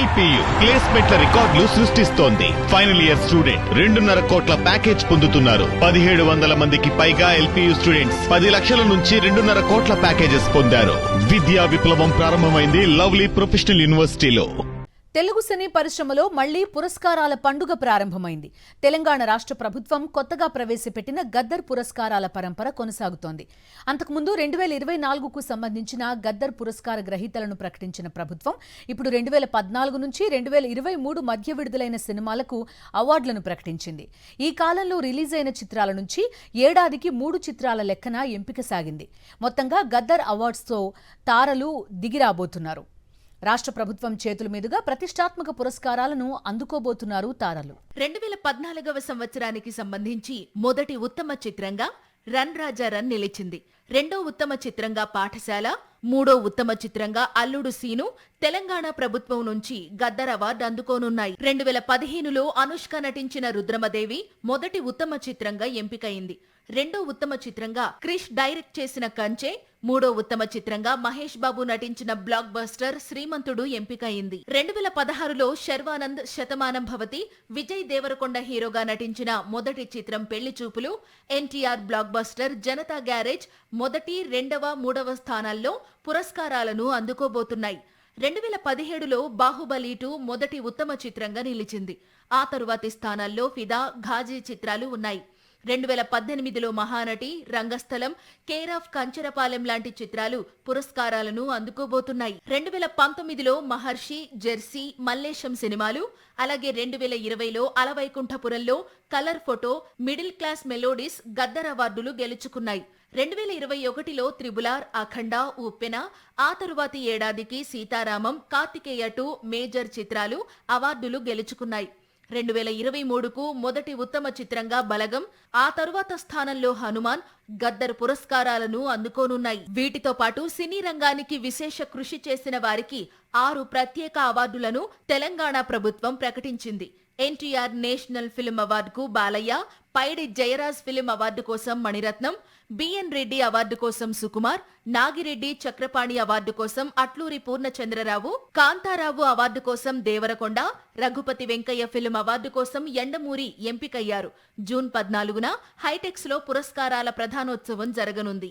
LPU ప్లేస్మెంట్ల రికార్డులు సృష్టిస్తోంది. Final year student 2.5 కోట్ల ప్యాకేజ్ పొందుతున్నారు. 1700 మందికి పైగా ఎల్పియు స్టూడెంట్స్ 10 లక్షల నుంచి 2.5 కోట్ల ప్యాకేజెస్ పొందారు. విద్యా విప్లవం ప్రారంభమైంది లవ్లీ ప్రొఫెషనల్ యూనివర్సిటీలో. తెలుగు సినీ పరిశ్రమలో మళ్లీ పురస్కారాల పండుగ ప్రారంభమైంది. తెలంగాణ రాష్ట్ర ప్రభుత్వం కొత్తగా ప్రవేశపెట్టిన గద్దర్ పురస్కారాల పరంపర కొనసాగుతోంది. అంతకుముందు 2024కు సంబంధించిన గద్దర్ పురస్కార గ్రహీతలను ప్రకటించిన ప్రభుత్వం ఇప్పుడు 2014 నుంచి 2023 మధ్య విడుదలైన సినిమాలకు అవార్డులను ప్రకటించింది. ఈ కాలంలో రిలీజ్ అయిన చిత్రాల నుంచి ఏడాదికి 3 చిత్రాల లెక్కన ఎంపిక సాగింది. మొత్తంగా గద్దర్ అవార్డ్స్తో తారలు దిగిరాబోతున్నారు. రాష్ట్ర ప్రభుత్వం చేతుల మీదుగా ప్రతిష్టాత్మక పురస్కారాలను అందుకోబోతున్నారు తారలు. 2014వ సంవత్సరానికి సంబంధించి మొదటి ఉత్తమ చిత్రంగా రన్ రాజా రన్ నిలిచింది. రెండో ఉత్తమ చిత్రంగా పాఠశాల, మూడో ఉత్తమ చిత్రంగా అల్లుడు సీను తెలంగాణ ప్రభుత్వం నుంచి గద్దర్ అవార్డు అందుకోనున్నాయి. 2015లో అనుష్క నటించిన రుద్రమదేవి మొదటి ఉత్తమ చిత్రంగా ఎంపికైంది. రెండో ఉత్తమ చిత్రంగా క్రిష్ డైరెక్ట్ చేసిన కంచె, మూడో ఉత్తమ చిత్రంగా మహేష్ బాబు నటించిన బ్లాక్ బస్టర్ శ్రీమంతుడు ఎంపికయింది. 2016లో శర్వానంద్ శతమానం భవతి, విజయ్ దేవరకొండ హీరోగా నటించిన మొదటి చిత్రం పెళ్లి చూపులు, NTR block buster Janata garage మొదటి, రెండవ, మూడవ స్థానాల్లో పురస్కారాలను అందుకోబోతున్నాయి. 2017లో బాహుబలి 2 మొదటి ఉత్తమ చిత్రంగా నిలిచింది. ఆ తరువాతి స్థానాల్లో ఫిదా, ఘాజీ చిత్రాలు ఉన్నాయి. 2018లో మహానటి, రంగస్థలం, కేర్ ఆఫ్ కంచరపాలెం లాంటి చిత్రాలు పురస్కారాలను అందుకోబోతున్నాయి. 2019లో మహర్షి, జెర్సీ, మల్లేశం సినిమాలు, అలాగే 2020లో అలవైకుంఠపురంలో colour photo, middle class melodies Gaddar అవార్డులు గెలుచుకున్నాయి. 2021లో త్రిబులార్, అఖండ, ఉప్పెన, ఆ తరువాతి ఏడాదికి సీతారామం, కార్తికేయ 2 మేజర్ చిత్రాలు అవార్డులు గెలుచుకున్నాయి. 2023కు మొదటి ఉత్తమ చిత్రంగా బలగం, ఆ తరువాత స్థానంలో హనుమాన్ గద్దర్ పురస్కారాలను అందుకోనున్నాయి. వీటితో పాటు సినీ రంగానికి విశేష కృషి చేసిన వారికి 6 ప్రత్యేక అవార్డులను తెలంగాణ ప్రభుత్వం ప్రకటించింది. ఎన్టీఆర్ నేషనల్ ఫిల్మ్ అవార్డుకు బాలయ్య, పైడి జయరాజ్ ఫిల్మ్ అవార్డు కోసం మణిరత్నం, బిఎన్ రెడ్డి అవార్డు కోసం సుకుమార్, నాగిరెడ్డి చక్రపాణి అవార్డు కోసం అట్లూరి పూర్ణచంద్రరావు, కాంతారావు అవార్డు కోసం దేవరకొండ, రఘుపతి వెంకయ్య ఫిల్మ్ అవార్డు కోసం ఎండమూరి ఎంపికయ్యారు. జూన్ 14న హైటెక్స్ లో పురస్కారాల ప్రధానోత్సవం జరగనుంది.